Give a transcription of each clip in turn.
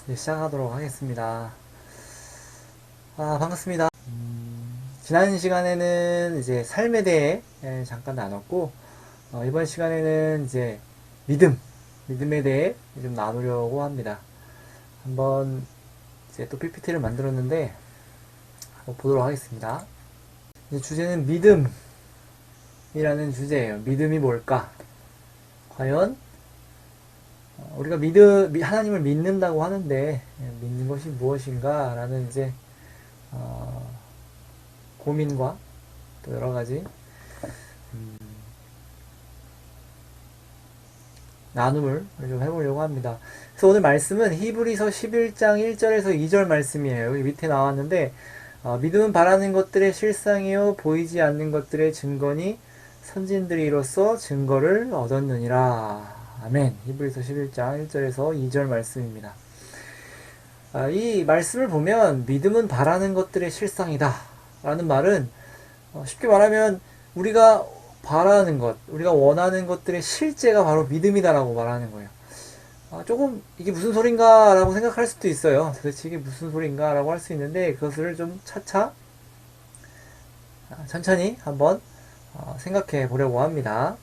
이제 시작하도록 하겠습니다. 반갑습니다. 지난 시간에는 이제 삶에 대해 잠깐 나눴고, 이번 시간에는 이제 믿음에 대해 좀 나누려고 합니다. 한번 이제 또 PPT를 만들었는데, 한번 보도록 하겠습니다. 이제 주제는 믿음이라는 주제예요. 믿음이 뭘까? 과연 우리가 하나님을 믿는다고 하는데 믿는 것이 무엇인가? 라는 이제 고민과 또 여러 가지 나눔을 좀 해보려고 합니다. 그래서 오늘 말씀은 히브리서 11장 1절에서 2절 말씀이에요. 여기 밑에 나왔는데 믿음은 바라는 것들의 실상이요 보이지 않는 것들의 증거니 선진들이 이로써 증거를 얻었느니라. 아멘. 히브리서 11장 1절에서 2절 말씀입니다. 이 말씀을 보면 믿음은 바라는 것들의 실상이다 라는 말은 쉽게 말하면 우리가 바라는 것, 우리가 원하는 것들의 실제가 바로 믿음이다라고 말하는 거예요. 조금 이게 무슨 소린가 라고 생각할 수도 있어요. 도대체 이게 무슨 소린가 라고 할 수 있는데 그것을 좀 차차 천천히 한번 생각해 보려고 합니다.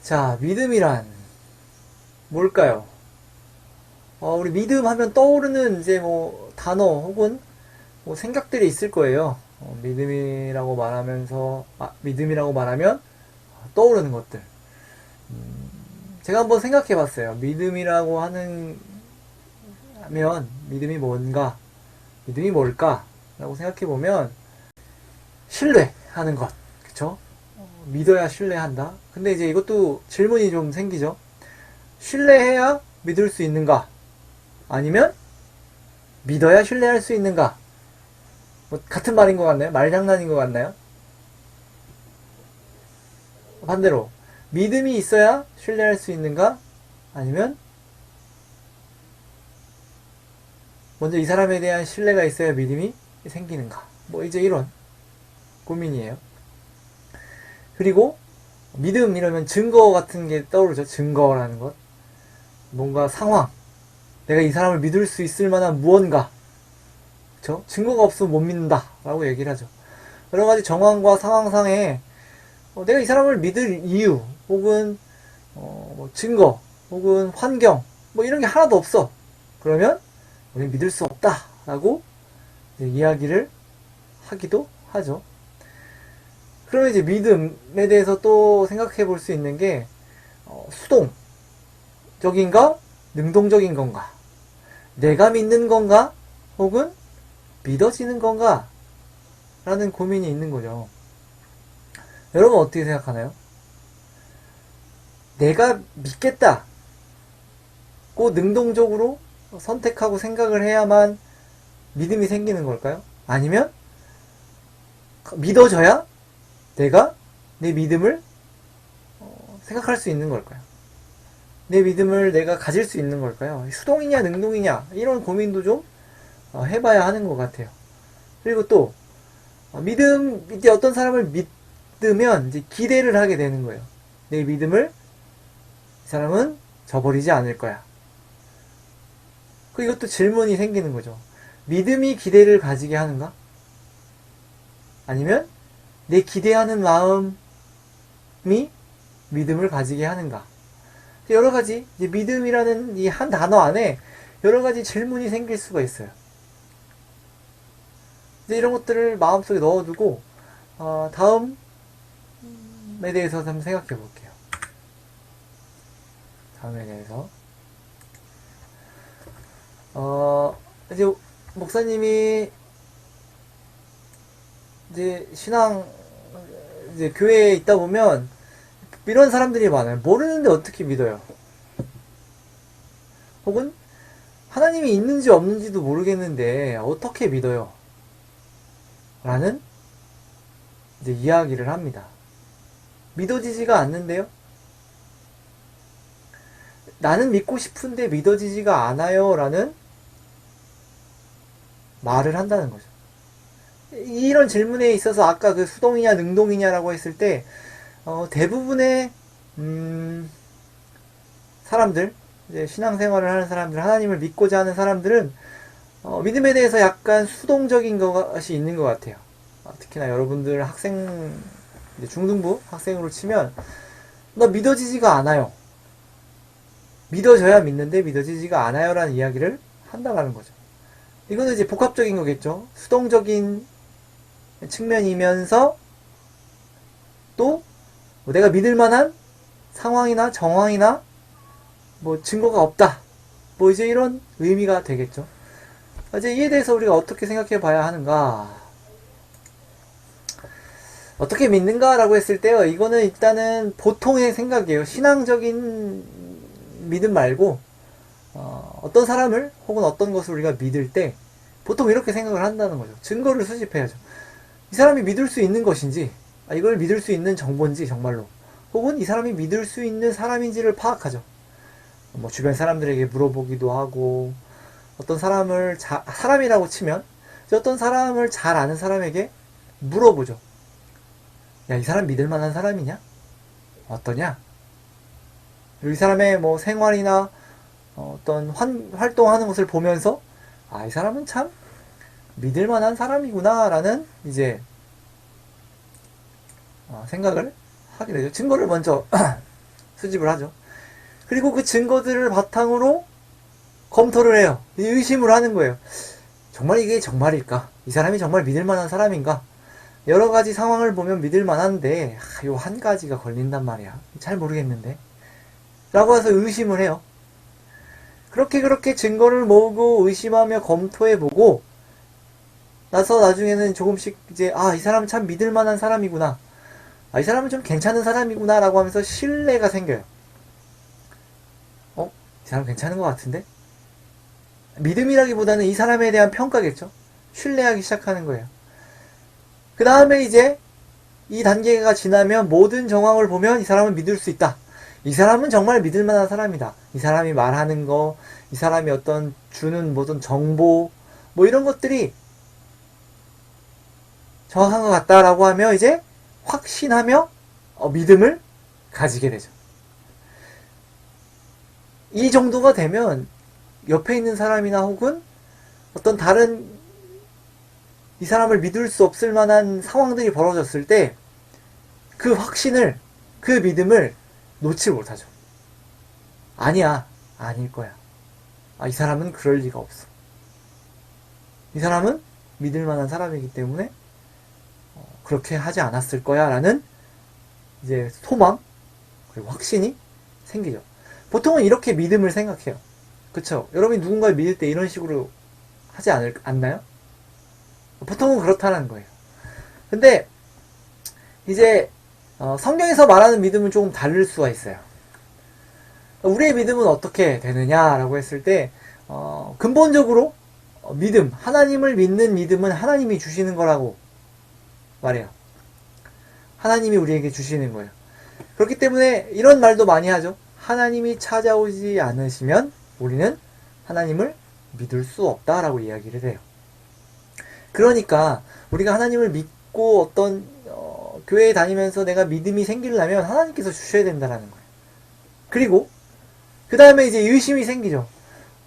자, 믿음이란 뭘까요? 우리 믿음 하면 떠오르는 이제 뭐 단어 혹은 뭐 생각들이 있을 거예요. 믿음이라고 말하면 떠오르는 것들. 제가 한번 생각해 봤어요. 믿음이 뭔가? 믿음이 뭘까? 라고 생각해 보면, 신뢰하는 것. 그쵸? 믿어야 신뢰한다. 근데 이제 이것도 질문이 좀 생기죠. 신뢰해야 믿을 수 있는가? 아니면, 믿어야 신뢰할 수 있는가? 뭐 같은 말인 것 같나요? 말장난인 것 같나요? 반대로 믿음이 있어야 신뢰할 수 있는가? 아니면 먼저 이 사람에 대한 신뢰가 있어야 믿음이 생기는가? 뭐 이제 이런 고민이에요. 그리고 믿음 이러면 증거 같은 게 떠오르죠. 증거라는 것. 뭔가 상황. 내가 이 사람을 믿을 수 있을 만한 무언가. 그쵸? 증거가 없으면 못 믿는다 라고 얘기를 하죠. 여러 가지 정황과 상황상에 내가 이 사람을 믿을 이유 혹은 뭐 증거 혹은 환경 뭐 이런 게 하나도 없어. 그러면 우리는 믿을 수 없다 라고 이야기를 하기도 하죠. 그러면 이제 믿음에 대해서 또 생각해 볼 수 있는 게 수동적인가 능동적인 건가, 내가 믿는 건가 혹은 믿어지는 건가 라는 고민이 있는 거죠. 여러분 어떻게 생각하나요? 내가 믿겠다고 능동적으로 선택하고 생각을 해야만 믿음이 생기는 걸까요? 아니면 믿어져야 내가 내 믿음을 생각할 수 있는 걸까요? 내 믿음을 내가 가질 수 있는 걸까요? 수동이냐 능동이냐 이런 고민도 좀 해봐야 하는 것 같아요. 그리고 또 이제 어떤 사람을 믿으면 이제 기대를 하게 되는 거예요. 내 믿음을 이 사람은 저버리지 않을 거야. 그리고 또 질문이 생기는 거죠. 믿음이 기대를 가지게 하는가? 아니면 내 기대하는 마음이 믿음을 가지게 하는가? 여러 가지 이제 믿음이라는 이 한 단어 안에 여러 가지 질문이 생길 수가 있어요. 이제 이런 것들을 마음속에 넣어두고 다음에 대해서 한번 생각해 볼게요. 다음에 대해서 이제 목사님이 이제 이제 교회에 있다 보면 이런 사람들이 많아요. 모르는데 어떻게 믿어요? 혹은 하나님이 있는지 없는지도 모르겠는데 어떻게 믿어요? 라는 이제 이야기를 합니다. 믿어지지가 않는데요? 나는 믿고 싶은데 믿어지지가 않아요. 라는 말을 한다는 거죠. 이런 질문에 있어서 아까 그 수동이냐 능동이냐라고 했을 때 대부분의 사람들 이제 신앙생활을 하는 사람들, 하나님을 믿고자 하는 사람들은 믿음에 대해서 약간 수동적인 것이 있는 것 같아요. 특히나 여러분들 학생, 이제 중등부 학생으로 치면 너 믿어지지가 않아요. 믿어져야 믿는데 믿어지지가 않아요 라는 이야기를 한다는 거죠. 이거는 이제 복합적인 거겠죠. 수동적인 측면이면서 또 내가 믿을 만한 상황이나 정황이나 뭐 증거가 없다. 뭐 이제 이런 의미가 되겠죠. 이제 이에 대해서 우리가 어떻게 생각해 봐야 하는가? 어떻게 믿는가라고 했을 때요. 이거는 일단은 보통의 생각이에요. 신앙적인 믿음 말고 어떤 사람을 혹은 어떤 것을 우리가 믿을 때 보통 이렇게 생각을 한다는 거죠. 증거를 수집해야죠. 이 사람이 믿을 수 있는 것인지, 이걸 믿을 수 있는 정보인지 정말로, 혹은 이 사람이 믿을 수 있는 사람인지를 파악하죠. 뭐 주변 사람들에게 물어보기도 하고, 어떤 사람을 사람이라고 치면 어떤 사람을 잘 아는 사람에게 물어보죠. 야, 이 사람 믿을 만한 사람이냐? 어떠냐? 이 사람의 뭐 생활이나 어떤 활동하는 것을 보면서 이 사람은 참 믿을 만한 사람이구나 라는 이제 생각을 하게 되죠. 증거를 먼저 수집을 하죠. 그리고 그 증거들을 바탕으로 검토를 해요. 의심을 하는 거예요. 정말 이게 정말일까? 이 사람이 정말 믿을 만한 사람인가? 여러 가지 상황을 보면 믿을 만한데 요 한 가지가 걸린단 말이야. 잘 모르겠는데 라고 해서 의심을 해요. 그렇게 증거를 모으고 의심하며 검토해보고 나서 나중에는 조금씩 이제 이 사람은 참 믿을 만한 사람이구나, 이 사람은 좀 괜찮은 사람이구나 라고 하면서 신뢰가 생겨요. 이 사람 괜찮은 것 같은데? 믿음이라기보다는 이 사람에 대한 평가겠죠. 신뢰하기 시작하는 거예요. 그 다음에 이제 이 단계가 지나면 모든 정황을 보면 이 사람은 믿을 수 있다. 이 사람은 정말 믿을 만한 사람이다. 이 사람이 말하는 거, 이 사람이 어떤 주는 모든 정보, 뭐 이런 것들이 정확한 것 같다라고 하며 이제 확신하며 믿음을 가지게 되죠. 이 정도가 되면 옆에 있는 사람이나 혹은 어떤 다른 이 사람을 믿을 수 없을 만한 상황들이 벌어졌을 때 그 확신을, 그 믿음을 놓지 못하죠. 아니야, 아닐 거야. 이 사람은 그럴 리가 없어. 이 사람은 믿을 만한 사람이기 때문에 그렇게 하지 않았을 거야 라는 이제 소망 그리고 확신이 생기죠. 보통은 이렇게 믿음을 생각해요. 그쵸? 여러분이 누군가를 믿을 때 이런 식으로 하지 않나요? 보통은 그렇다는 거예요. 근데 이제 성경에서 말하는 믿음은 조금 다를 수가 있어요. 우리의 믿음은 어떻게 되느냐라고 했을 때 근본적으로 믿음, 하나님을 믿는 믿음은 하나님이 주시는 거라고 말해요. 하나님이 우리에게 주시는 거예요. 그렇기 때문에 이런 말도 많이 하죠. 하나님이 찾아오지 않으시면 우리는 하나님을 믿을 수 없다라고 이야기를 해요. 그러니까 우리가 하나님을 믿고 어떤 교회에 다니면서 내가 믿음이 생기려면 하나님께서 주셔야 된다는 거예요. 그리고 그 다음에 이제 의심이 생기죠.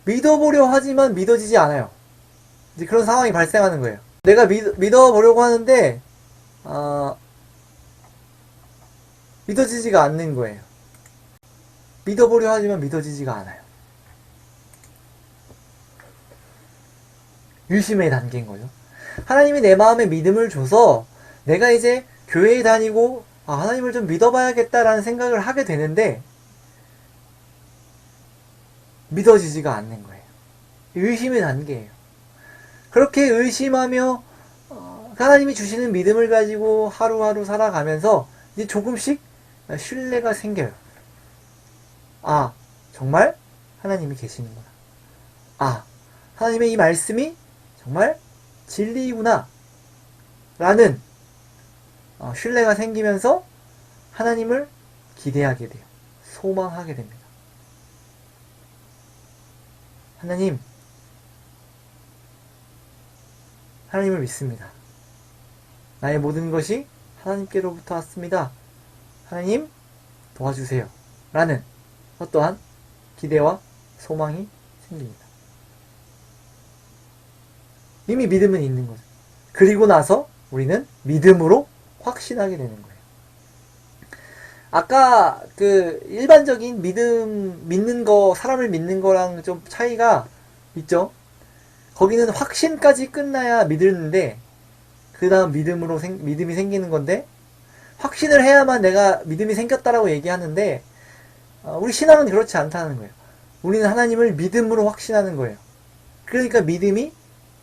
믿어보려 하지만 믿어지지 않아요. 이제 그런 상황이 발생하는 거예요. 내가 믿어보려고 하는데 믿어지지가 않는 거예요. 믿어보려 하지만 믿어지지가 않아요. 의심의 단계인 거죠. 하나님이 내 마음에 믿음을 줘서 내가 이제 교회에 다니고 하나님을 좀 믿어봐야겠다라는 생각을 하게 되는데 믿어지지가 않는 거예요. 의심의 단계예요. 그렇게 의심하며 하나님이 주시는 믿음을 가지고 하루하루 살아가면서 이제 조금씩 신뢰가 생겨요. 정말 하나님이 계시는구나. 하나님의 이 말씀이 정말 진리구나 라는 신뢰가 생기면서 하나님을 기대하게 돼요. 소망하게 됩니다. 하나님을 믿습니다. 나의 모든 것이 하나님께로부터 왔습니다. 하나님 도와주세요 라는 어떠한 기대와 소망이 생깁니다. 이미 믿음은 있는 거죠. 그리고 나서 우리는 믿음으로 확신하게 되는 거예요. 아까 그 일반적인 믿는 거, 사람을 믿는 거랑 좀 차이가 있죠? 거기는 확신까지 끝나야 믿는데, 그 다음 믿음이 생기는 건데, 확신을 해야만 내가 믿음이 생겼다라고 얘기하는데, 우리 신앙은 그렇지 않다는 거예요. 우리는 하나님을 믿음으로 확신하는 거예요. 그러니까 믿음이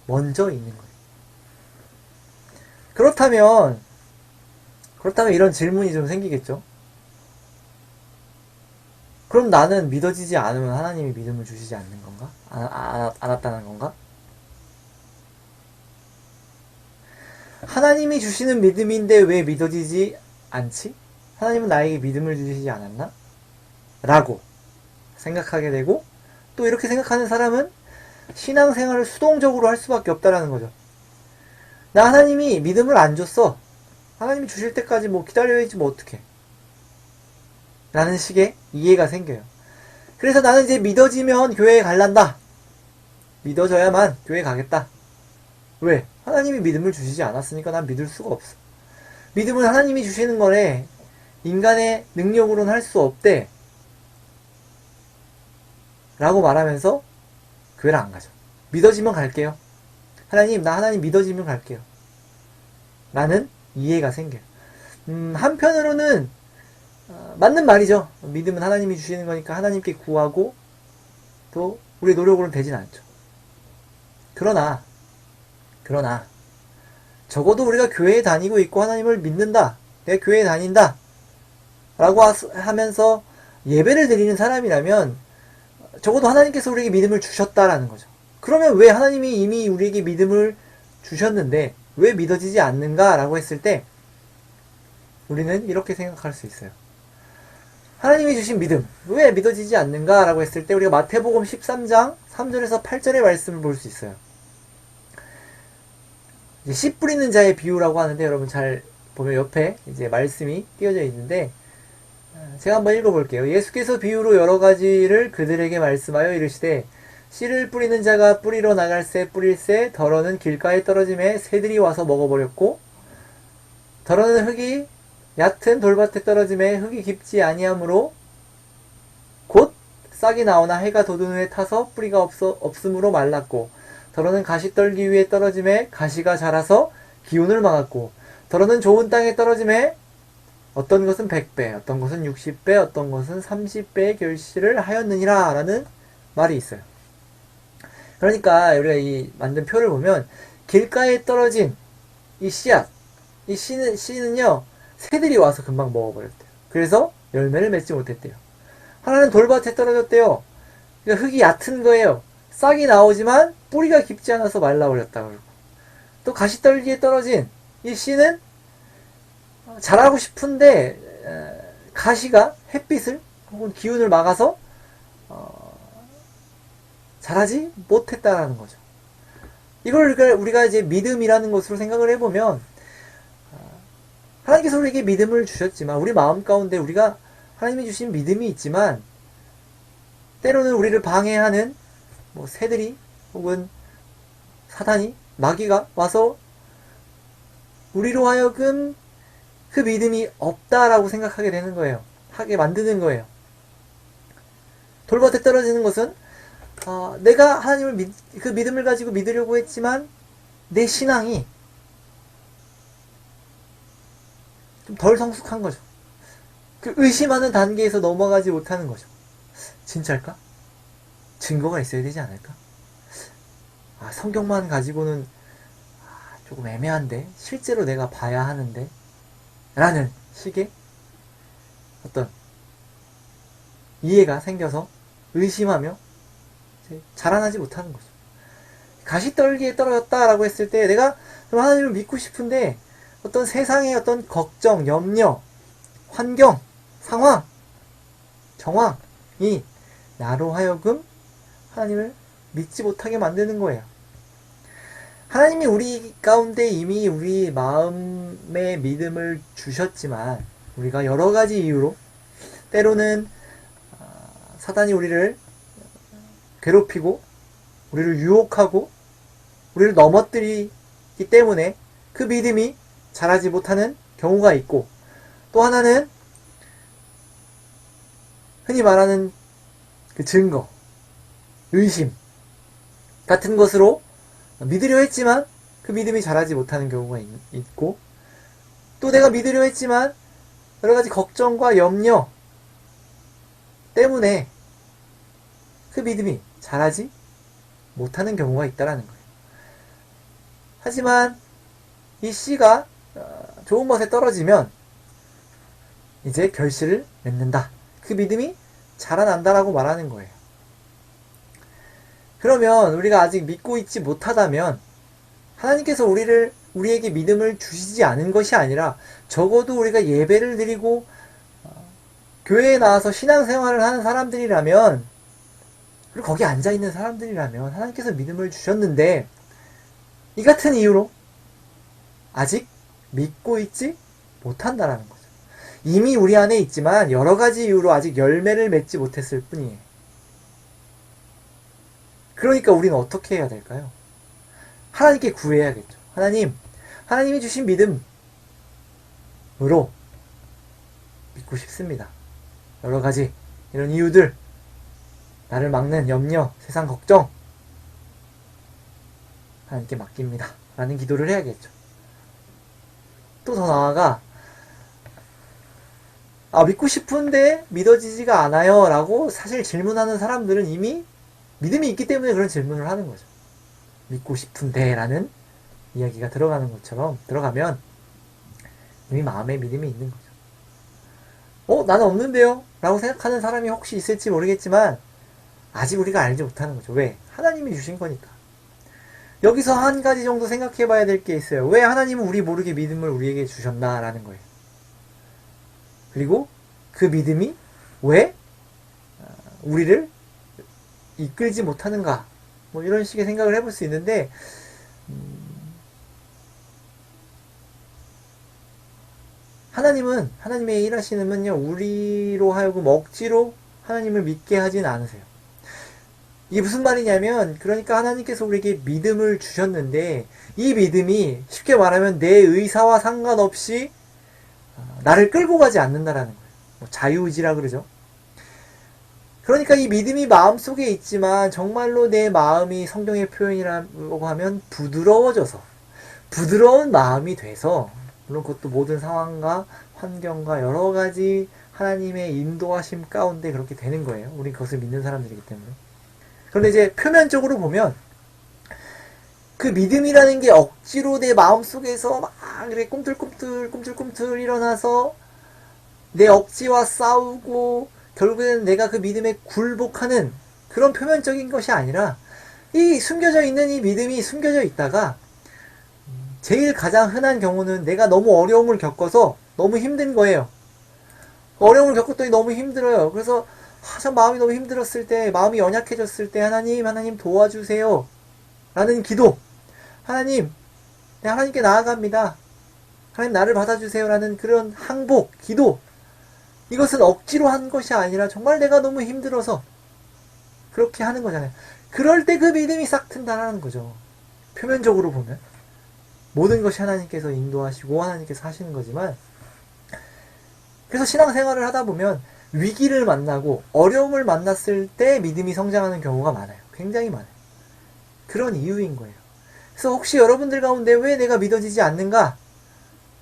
먼저 있는 거예요. 그렇다면 이런 질문이 좀 생기겠죠? 그럼 나는 믿어지지 않으면 하나님이 믿음을 주시지 않는 건가? 않았다는 건가? 하나님이 주시는 믿음인데 왜 믿어지지 않지? 하나님은 나에게 믿음을 주시지 않았나? 라고 생각하게 되고, 또 이렇게 생각하는 사람은 신앙생활을 수동적으로 할 수밖에 없다라는 거죠. 나 하나님이 믿음을 안 줬어. 하나님이 주실 때까지 뭐 기다려야지 뭐 어떡해. 라는 식의 이해가 생겨요. 그래서 나는 이제 믿어지면 교회에 갈란다. 믿어져야만 교회에 가겠다. 왜? 하나님이 믿음을 주시지 않았으니까 난 믿을 수가 없어. 믿음은 하나님이 주시는 거래. 인간의 능력으로는 할 수 없대. 라고 말하면서 교회를 안 가죠. 믿어지면 갈게요. 나 하나님 믿어지면 갈게요. 라는 이해가 생겨요. 한편으로는 맞는 말이죠. 믿음은 하나님이 주시는 거니까 하나님께 구하고 또 우리의 노력으로는 되진 않죠. 그러나 적어도 우리가 교회에 다니고 있고 하나님을 믿는다. 내가 교회에 다닌다. 라고 하면서 예배를 드리는 사람이라면 적어도 하나님께서 우리에게 믿음을 주셨다라는 거죠. 그러면 왜 하나님이 이미 우리에게 믿음을 주셨는데 왜 믿어지지 않는가? 라고 했을 때 우리는 이렇게 생각할 수 있어요. 하나님이 주신 믿음 왜 믿어지지 않는가? 라고 했을 때 우리가 마태복음 13장 3절에서 8절의 말씀을 볼 수 있어요. 씨 뿌리는 자의 비유라고 하는데 여러분 잘 보면 옆에 이제 말씀이 띄어져 있는데 제가 한번 읽어볼게요. 예수께서 비유로 여러 가지를 그들에게 말씀하여 이르시되 씨를 뿌리는 자가 뿌리러 나갈새 뿌릴새 더러는 길가에 떨어짐에 새들이 와서 먹어버렸고 더러는 흙이 얕은 돌밭에 떨어짐에 흙이 깊지 아니하므로 곧 싹이 나오나 해가 돋은 후에 타서 뿌리가 없으므로 말랐고 더러는 가시떨기 위에 떨어짐에 가시가 자라서 기운을 막았고 더러는 좋은 땅에 떨어짐에 어떤 것은 100배, 어떤 것은 60배, 어떤 것은 30배의 결실을 하였느니라 라는 말이 있어요. 그러니까 우리가 이 만든 표를 보면 길가에 떨어진 이 씨앗, 이 씨는요 새들이 와서 금방 먹어버렸대요. 그래서 열매를 맺지 못했대요. 하나는 돌밭에 떨어졌대요. 그러니까 흙이 얕은 거예요. 싹이 나오지만 뿌리가 깊지 않아서 말라버렸다. 그러고 또 가시떨기에 떨어진 이 씨는 자라고 싶은데 가시가 햇빛을 혹은 기운을 막아서 자라지 못했다라는 거죠. 이걸 우리가 이제 믿음이라는 것으로 생각을 해보면 하나님께서 우리에게 믿음을 주셨지만 우리 마음 가운데 우리가 하나님이 주신 믿음이 있지만 때로는 우리를 방해하는 뭐 새들이 혹은 사단이 마귀가 와서 우리로 하여금 그 믿음이 없다라고 생각하게 되는 거예요. 하게 만드는 거예요. 돌밭에 떨어지는 것은 내가 하나님을 그 믿음을 가지고 믿으려고 했지만 내 신앙이 좀 덜 성숙한 거죠. 그 의심하는 단계에서 넘어가지 못하는 거죠. 진짜일까? 증거가 있어야 되지 않을까? 성경만 가지고는 조금 애매한데 실제로 내가 봐야 하는데 라는 식의 어떤 이해가 생겨서 의심하며 자라나지 못하는 거죠. 가시떨기에 떨어졌다라고 했을 때 내가 좀 하나님을 믿고 싶은데 어떤 세상의 어떤 걱정, 염려, 환경, 상황, 정황이 나로 하여금 하나님을 믿지 못하게 만드는 거예요. 하나님이 우리 가운데 이미 우리 마음의 믿음을 주셨지만 우리가 여러 가지 이유로 때로는 사단이 우리를 괴롭히고 우리를 유혹하고 우리를 넘어뜨리기 때문에 그 믿음이 자라지 못하는 경우가 있고, 또 하나는 흔히 말하는 그 증거, 의심 같은 것으로 믿으려 했지만 그 믿음이 자라지 못하는 경우가 있고, 또 내가 믿으려 했지만 여러 가지 걱정과 염려 때문에 그 믿음이 자라지 못하는 경우가 있다라는 거예요. 하지만 이 씨가 좋은 것에 떨어지면 이제 결실을 맺는다. 그 믿음이 자라난다라고 말하는 거예요. 그러면 우리가 아직 믿고 있지 못하다면 하나님께서 우리에게 믿음을 주시지 않은 것이 아니라, 적어도 우리가 예배를 드리고 교회에 나와서 신앙생활을 하는 사람들이라면, 그리고 거기 앉아있는 사람들이라면 하나님께서 믿음을 주셨는데 이 같은 이유로 아직 믿고 있지 못한다라는 거죠. 이미 우리 안에 있지만 여러 가지 이유로 아직 열매를 맺지 못했을 뿐이에요. 그러니까 우리는 어떻게 해야 될까요? 하나님께 구해야겠죠. 하나님이 주신 믿음으로 믿고 싶습니다. 여러 가지 이런 이유들, 나를 막는 염려, 세상 걱정, 하나님께 맡깁니다. 라는 기도를 해야겠죠. 또 더 나아가, 믿고 싶은데 믿어지지가 않아요 라고 사실 질문하는 사람들은 이미 믿음이 있기 때문에 그런 질문을 하는 거죠. 믿고 싶은데 라는 이야기가 들어가면 이미 마음에 믿음이 있는 거죠. 나는 없는데요? 라고 생각하는 사람이 혹시 있을지 모르겠지만 아직 우리가 알지 못하는 거죠. 왜? 하나님이 주신 거니까. 여기서 한 가지 정도 생각해 봐야 될 게 있어요. 왜 하나님은 우리 모르게 믿음을 우리에게 주셨나라는 거예요. 그리고 그 믿음이 왜 우리를 이끌지 못하는가, 뭐 이런 식의 생각을 해볼 수 있는데, 하나님의 일하시는면요, 우리로 하여금 억지로 하나님을 믿게 하진 않으세요. 이게 무슨 말이냐면, 그러니까 하나님께서 우리에게 믿음을 주셨는데 이 믿음이 쉽게 말하면 내 의사와 상관없이 나를 끌고 가지 않는다라는 거예요. 뭐 자유의지라 그러죠. 그러니까 이 믿음이 마음속에 있지만 정말로 내 마음이 성경의 표현이라고 하면 부드러워져서, 부드러운 마음이 돼서, 물론 그것도 모든 상황과 환경과 여러 가지 하나님의 인도하심 가운데 그렇게 되는 거예요. 우리 그것을 믿는 사람들이기 때문에. 그런데 이제 표면적으로 보면 그 믿음이라는 게 억지로 내 마음속에서 막 이렇게 꿈틀꿈틀 일어나서 내 억지와 싸우고 결국에는 내가 그 믿음에 굴복하는 그런 표면적인 것이 아니라, 이 숨겨져 있는 이 믿음이 숨겨져 있다가 제일 가장 흔한 경우는 내가 너무 어려움을 겪어서 너무 힘든 거예요. 어려움을 겪었더니 너무 힘들어요. 그래서 참 마음이 너무 힘들었을 때, 마음이 연약해졌을 때 하나님 도와주세요 라는 기도, 하나님, 내가 하나님께 나아갑니다, 하나님 나를 받아주세요 라는 그런 항복, 기도, 이것은 억지로 한 것이 아니라 정말 내가 너무 힘들어서 그렇게 하는 거잖아요. 그럴 때 그 믿음이 싹 튼다라는 거죠. 표면적으로 보면 모든 것이 하나님께서 인도하시고 하나님께서 하시는 거지만, 그래서 신앙생활을 하다 보면 위기를 만나고 어려움을 만났을 때 믿음이 성장하는 경우가 많아요. 굉장히 많아요. 그런 이유인 거예요. 그래서 혹시 여러분들 가운데 왜 내가 믿어지지 않는가?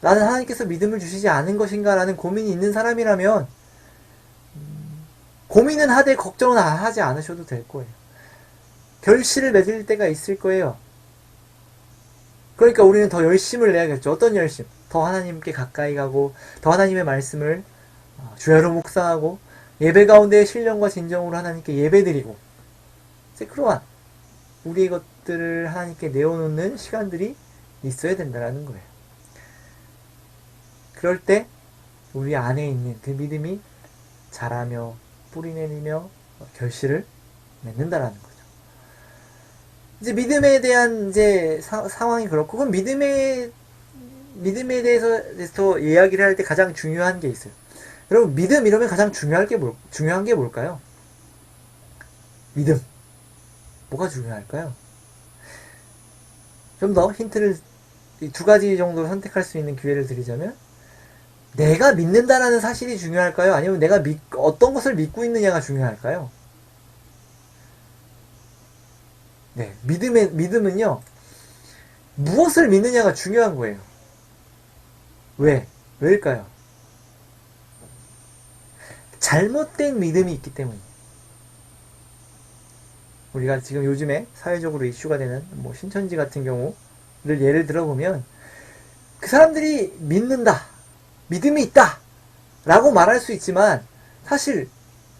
나는 하나님께서 믿음을 주시지 않은 것인가? 라는 고민이 있는 사람이라면 고민은 하되 걱정은 하지 않으셔도 될 거예요. 결실을 맺을 때가 있을 거예요. 그러니까 우리는 더 열심을 내야겠죠. 어떤 열심? 더 하나님께 가까이 가고, 더 하나님의 말씀을 주야로 묵상하고, 예배 가운데의 신령과 진정으로 하나님께 예배드리고, 이제 그러한 우리의 것들을 하나님께 내어놓는 시간들이 있어야 된다는 거예요. 그럴 때 우리 안에 있는 그 믿음이 자라며 뿌리내리며 결실을 맺는다라는 거죠. 이제 믿음에 대한 이제 상황이 그렇고, 그럼 믿음에 대해서 이야기를 할 때 가장 중요한 게 있어요. 여러분, 믿음 이러면 가장 중요한 게 뭘까요? 믿음. 뭐가 중요할까요? 좀 더 힌트를 두 가지 정도로 선택할 수 있는 기회를 드리자면, 내가 믿는다라는 사실이 중요할까요? 아니면 내가 어떤 것을 믿고 있느냐가 중요할까요? 네, 믿음은요, 무엇을 믿느냐가 중요한 거예요. 왜? 왜일까요? 잘못된 믿음이 있기 때문이에요. 우리가 지금 요즘에 사회적으로 이슈가 되는 뭐 신천지 같은 경우를 예를 들어보면, 그 사람들이 믿는다, 믿음이 있다 라고 말할 수 있지만 사실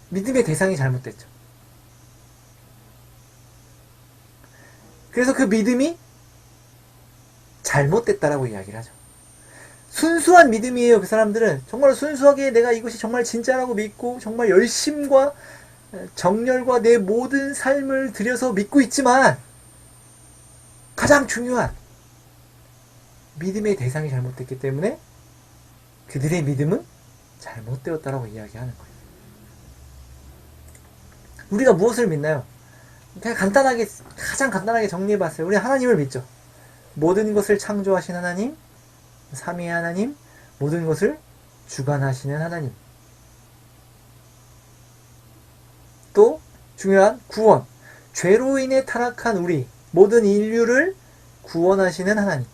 믿음의 대상이 잘못됐죠. 그래서 그 믿음이 잘못됐다라고 이야기를 하죠. 순수한 믿음이에요. 그 사람들은 정말 순수하게 내가 이것이 정말 진짜라고 믿고 정말 열심과 정열과 내 모든 삶을 들여서 믿고 있지만, 가장 중요한 믿음의 대상이 잘못됐기 때문에 그들의 믿음은 잘못되었다라고 이야기하는 거예요. 우리가 무엇을 믿나요? 그냥 가장 간단하게 정리해봤어요. 우리 하나님을 믿죠. 모든 것을 창조하신 하나님, 삼위의 하나님, 모든 것을 주관하시는 하나님. 또 중요한 구원, 죄로 인해 타락한 우리 모든 인류를 구원하시는 하나님.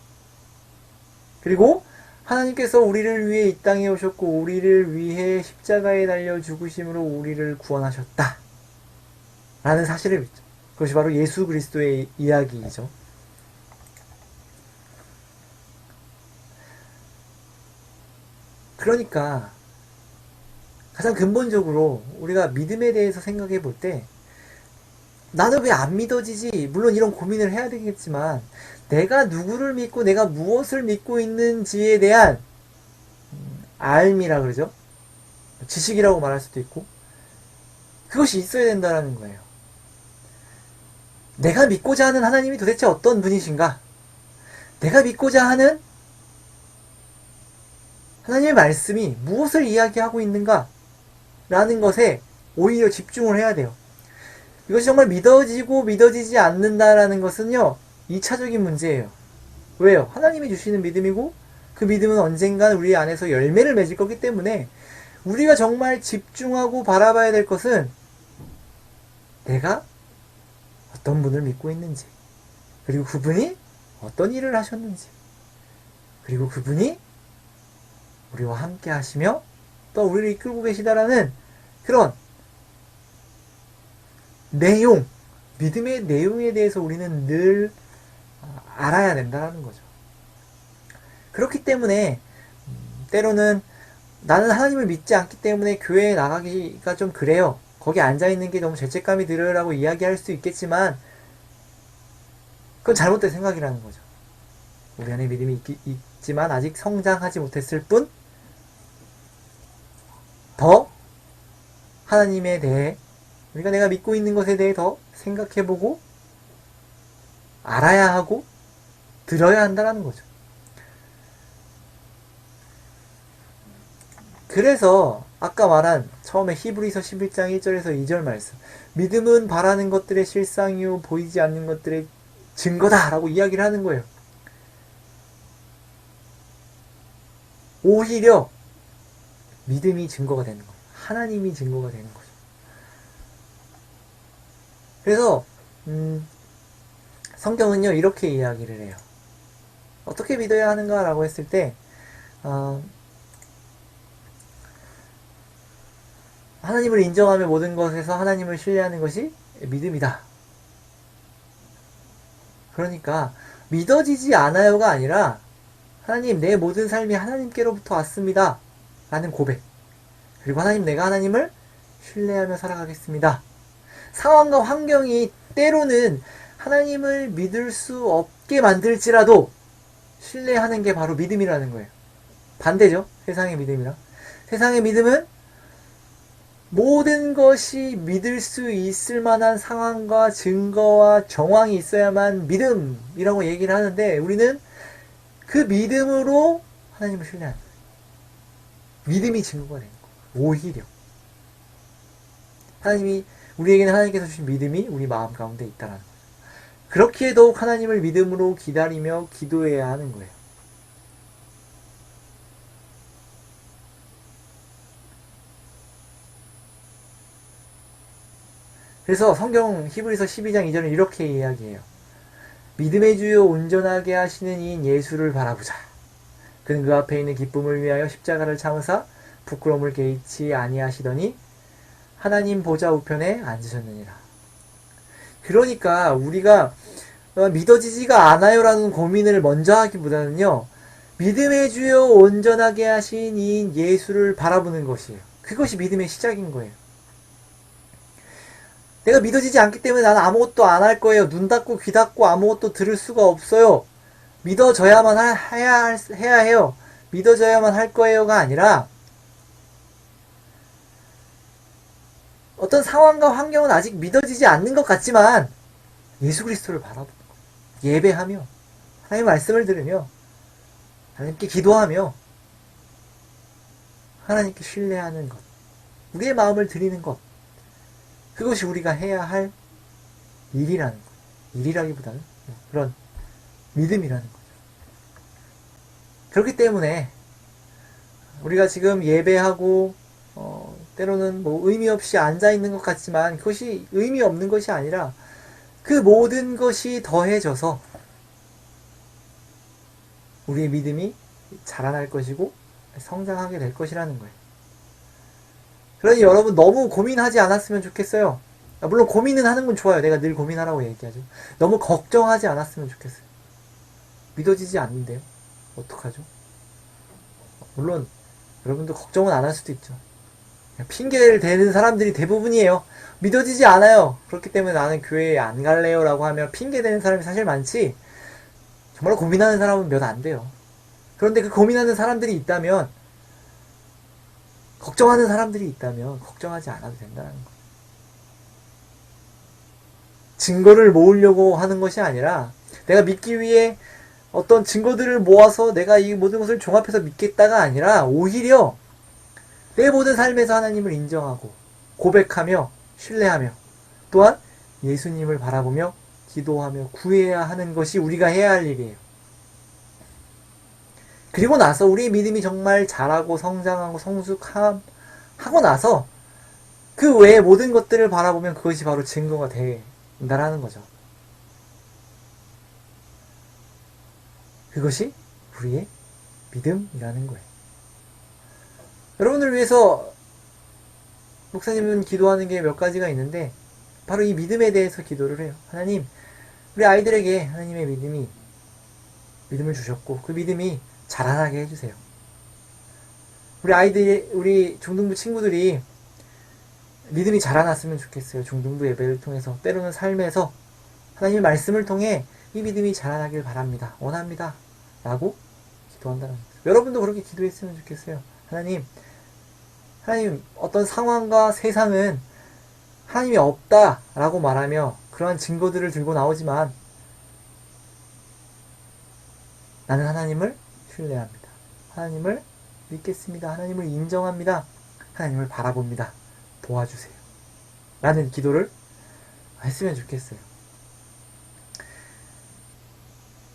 그리고 하나님께서 우리를 위해 이 땅에 오셨고 우리를 위해 십자가에 달려 죽으심으로 우리를 구원하셨다 라는 사실을 믿죠. 그것이 바로 예수 그리스도의 이야기이죠. 그러니까 가장 근본적으로 우리가 믿음에 대해서 생각해 볼 때, 나는 왜 안 믿어지지? 물론 이런 고민을 해야 되겠지만, 내가 누구를 믿고 내가 무엇을 믿고 있는지에 대한 알미라 그러죠. 지식이라고 말할 수도 있고, 그것이 있어야 된다는 거예요. 내가 믿고자 하는 하나님이 도대체 어떤 분이신가? 내가 믿고자 하는 하나님의 말씀이 무엇을 이야기하고 있는가? 라는 것에 오히려 집중을 해야 돼요. 이것이 정말 믿어지고 믿어지지 않는다라는 것은요, 2차적인 문제예요. 왜요? 하나님이 주시는 믿음이고 그 믿음은 언젠간 우리 안에서 열매를 맺을 거기 때문에, 우리가 정말 집중하고 바라봐야 될 것은 내가 어떤 분을 믿고 있는지, 그리고 그분이 어떤 일을 하셨는지, 그리고 그분이 우리와 함께 하시며 또 우리를 이끌고 계시다라는 그런 내용, 믿음의 내용에 대해서 우리는 늘 알아야 된다는 거죠. 그렇기 때문에 때로는 나는 하나님을 믿지 않기 때문에 교회에 나가기가 좀 그래요, 거기 앉아있는 게 너무 죄책감이 들어요 라고 이야기할 수 있겠지만, 그건 잘못된 생각이라는 거죠. 우리 안에 믿음이 있지만 아직 성장하지 못했을 뿐, 더 하나님에 대해, 우리가 내가 믿고 있는 것에 대해 더 생각해보고 알아야 하고 들어야 한다는 거죠. 그래서 아까 말한 처음에 히브리서 11장 1절에서 2절 말씀, 믿음은 바라는 것들의 실상이요 보이지 않는 것들의 증거다 라고 이야기를 하는 거예요. 오히려 믿음이 증거가 되는 거예요. 하나님이 증거가 되는 거죠. 그래서 성경은요 이렇게 이야기를 해요. 어떻게 믿어야 하는가 라고 했을 때, 하나님을 인정하며 모든 것에서 하나님을 신뢰하는 것이 믿음이다. 그러니까 믿어지지 않아요가 아니라, 하나님, 내 모든 삶이 하나님께로부터 왔습니다 라는 고백, 그리고 하나님, 내가 하나님을 신뢰하며 살아가겠습니다. 상황과 환경이 때로는 하나님을 믿을 수 없게 만들지라도 신뢰하는 게 바로 믿음이라는 거예요. 반대죠, 세상의 믿음이랑. 세상의 믿음은 모든 것이 믿을 수 있을 만한 상황과 증거와 정황이 있어야만 믿음이라고 얘기를 하는데, 우리는 그 믿음으로 하나님을 신뢰하는 거예요. 믿음이 증거가 되는 거예요. 오히려 하나님이, 우리에게는 하나님께서 주신 믿음이 우리 마음 가운데 있다라는 거죠. 그렇기에 더욱 하나님을 믿음으로 기다리며 기도해야 하는 거예요. 그래서 성경 히브리서 12장 2절은 이렇게 이야기해요. 믿음의 주요 온전하게 하시는 이인 예수를 바라보자. 그는 그 앞에 있는 기쁨을 위하여 십자가를 참으사 부끄러움을 개의치 아니하시더니 하나님 보좌 우편에 앉으셨느니라. 그러니까 우리가 믿어지지가 않아요라는 고민을 먼저 하기보다는요, 믿음의 주요 온전하게 하신 이인 예수를 바라보는 것이에요. 그것이 믿음의 시작인 거예요. 내가 믿어지지 않기 때문에 나는 아무것도 안 할 거예요. 눈 닫고 귀 닫고 아무것도 들을 수가 없어요. 믿어져야만 해야 해요. 믿어져야만 할 거예요가 아니라, 어떤 상황과 환경은 아직 믿어지지 않는 것 같지만 예수 그리스도를 바라보는 거예요. 예배하며 하나님의 말씀을 들으며 하나님께 기도하며 하나님께 신뢰하는 것, 우리의 마음을 드리는 것, 그것이 우리가 해야 할 일이라는 거예요. 일이라기보다는 그런 믿음이라는 거죠. 그렇기 때문에 우리가 지금 예배하고 때로는 뭐 의미 없이 앉아 있는 것 같지만 그것이 의미 없는 것이 아니라 그 모든 것이 더해져서 우리의 믿음이 자라날 것이고 성장하게 될 것이라는 거예요. 그러니 여러분 너무 고민하지 않았으면 좋겠어요. 물론 고민은 하는 건 좋아요. 내가 늘 고민하라고 얘기하죠. 너무 걱정하지 않았으면 좋겠어요. 믿어지지 않는데요. 어떡하죠? 물론 여러분도 걱정은 안 할 수도 있죠. 핑계를 대는 사람들이 대부분이에요. 믿어지지 않아요. 그렇기 때문에 나는 교회에 안 갈래요 라고 하면 핑계 대는 사람이 사실 많지, 정말 고민하는 사람은 몇 안 돼요. 그런데 그 고민하는 사람들이 있다면, 걱정하는 사람들이 있다면 걱정하지 않아도 된다는 거예요. 증거를 모으려고 하는 것이 아니라 내가 믿기 위해 어떤 증거들을 모아서 내가 이 모든 것을 종합해서 믿겠다가 아니라 오히려 내 모든 삶에서 하나님을 인정하고 고백하며 신뢰하며 또한 예수님을 바라보며 기도하며 구해야 하는 것이 우리가 해야 할 일이에요. 그리고 나서 우리의 믿음이 정말 자라고 성장하고 성숙하고 나서 그 외의 모든 것들을 바라보면 그것이 바로 증거가 된다라는 거죠. 그것이 우리의 믿음이라는 거예요. 여러분을 위해서 목사님은 기도하는 게 몇 가지가 있는데 바로 이 믿음에 대해서 기도를 해요. 하나님, 우리 아이들에게 하나님의 믿음을 주셨고 그 믿음이 자라나게 해주세요. 우리 중등부 친구들이 믿음이 자라났으면 좋겠어요. 중등부 예배를 통해서, 때로는 삶에서 하나님의 말씀을 통해 이 믿음이 자라나길 바랍니다. 원합니다. 라고 기도한다는 거죠. 여러분도 그렇게 기도했으면 좋겠어요. 하나님, 어떤 상황과 세상은 하나님이 없다라고 말하며 그러한 증거들을 들고 나오지만 나는 하나님을 신뢰합니다. 하나님을 믿겠습니다. 하나님을 인정합니다. 하나님을 바라봅니다. 도와주세요. 라는 기도를 했으면 좋겠어요.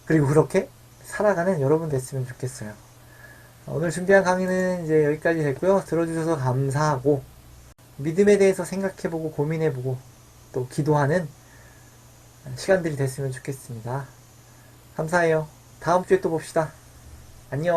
그리고 그렇게 살아가는 여러분 됐으면 좋겠어요. 오늘 준비한 강의는 이제 여기까지 됐고요. 들어주셔서 감사하고 믿음에 대해서 생각해보고 고민해보고 또 기도하는 시간들이 됐으면 좋겠습니다. 감사해요. 다음 주에 또 봅시다. 안녕.